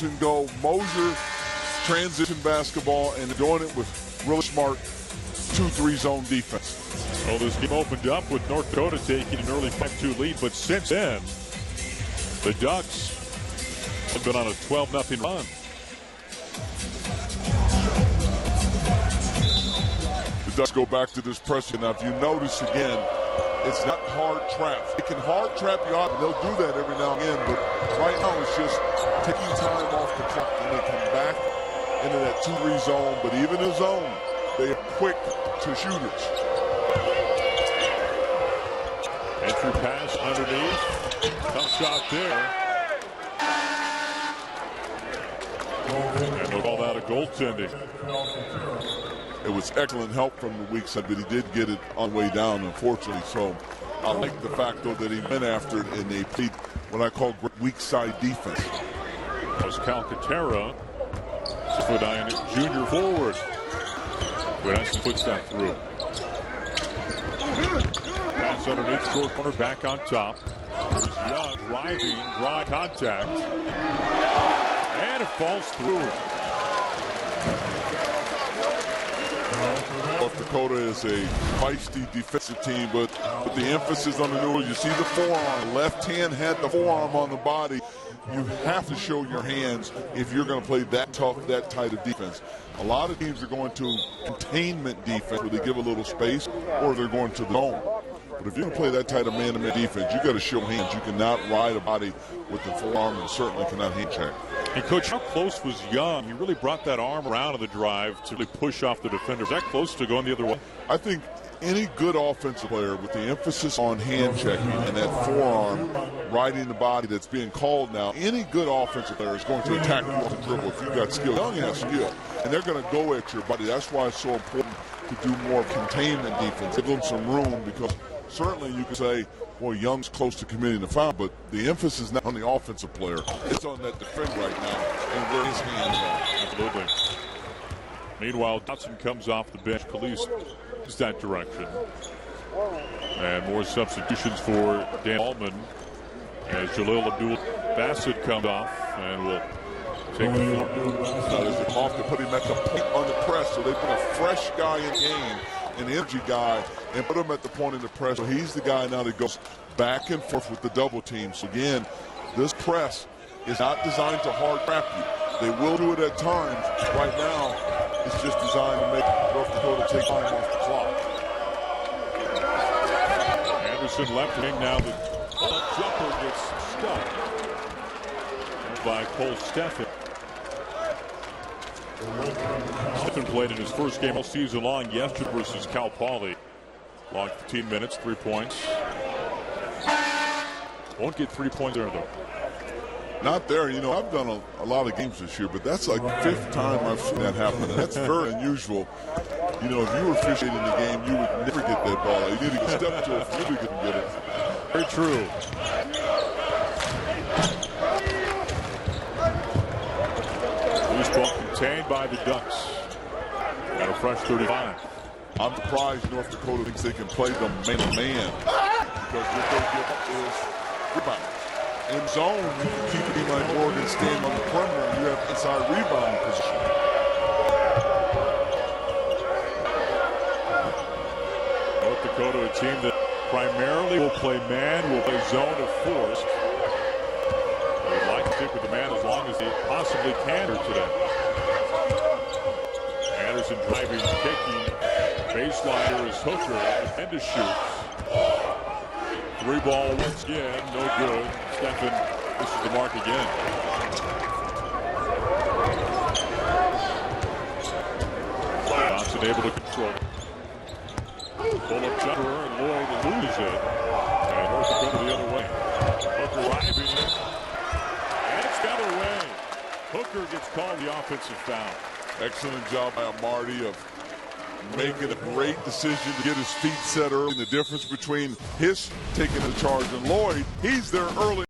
and go. Moser transition basketball and doing it with really smart 2-3 zone defense. Well, this game opened up with North Dakota taking an early 5-2 lead, but since then, the Ducks have been on a 12-0 run. The Ducks go back to this pressure. Now, if you notice again, it's not hard trap. It can hard trap you out, and they'll do that every now and again, but right now it's just taking time off the clock, and they come back into that 2-3 zone. But even in zone, they are quick to shooters. Entry pass underneath. Tough shot there. And they'll call that a goaltending. It was excellent help from the weak side, but he did get it on the way down, unfortunately. So I like the fact, though, that he went after it, and they played what I call weak side defense. That was Calcaterra, 6'9" junior forward. Vanessa puts that through. Pass underneath, short corner, back on top. There's Young driving, dry contact. And it falls through. North Dakota is a feisty defensive team, but with the emphasis on the noodle, you see the forearm. Left hand had the forearm on the body. You have to show your hands if you're going to play that tough, that tight of defense. A lot of teams are going to containment defense where they give a little space, or they're going to the zone. But if you're going to play that tight of man-to-man defense, you got to show hands. You cannot ride a body with the forearm, and certainly cannot hand check. And, Coach, how close was Young? He really brought that arm around on the drive to really push off the defender. Was that close to going the other way? I think any good offensive player with the emphasis on hand checking and that forearm riding the body that's being called now, any good offensive player is going to attack you off the dribble if you've got skill. Young has skill, and they're going to go at your body. That's why it's so important to do more containment defense. Give them some room, because certainly you can say, well, Young's close to committing the foul, but the emphasis is not on the offensive player. It's on that defender right now and where his hands are. Absolutely. Meanwhile, Dotson comes off the bench. Khalees is that direction. And more substitutions for Dan Altman as Jalil Abdul-Bassett comes off and will take the floor. So there's a call to put him at the point on the press, so they put a fresh guy in game, an energy guy, and put him at the point in the press. So he's the guy now that goes back and forth with the double team. So again, this press is not designed to hard trap you. They will do it at times. Right now, it's just designed to make North Dakota take time off the clock. Anderson left wing now. The jumper gets stuck by Cole Steffen. Steffen played in his first game all season long yesterday versus Cal Poly. Long 15 minutes, 3 points. Won't get 3 points there, though. Not there. You know, I've done a lot of games this year, but that's like the 5th time I've seen that happen. And that's very unusual. You know, if you were officiating the game, you would never get that ball. You need to step to it if you could get it. Very true. Loose ball contained by the Ducks. Got a fresh 35. I'm surprised North Dakota thinks they can play them man-to-man, because what they give up is rebound. In zone, you can keep a team like Oregon State on the perimeter, and you have inside rebound position. North Dakota, a team that primarily will play man, will play zone if forced. They'd like to stick with the man as long as they possibly can here today. Anderson driving, kicking. Baseliner is Hooker, and to shoot. 3 ball once again, no good. Steffen, this is the mark again. Johnson able to control. Pull up jumper, and Lloyd loses it. And North Dakota the other way. Hooker driving, and it's got away. Hooker gets called the offensive foul. Excellent job by Marty of making a great decision to get his feet set early. And the difference between his taking the charge and Lloyd, he's there early.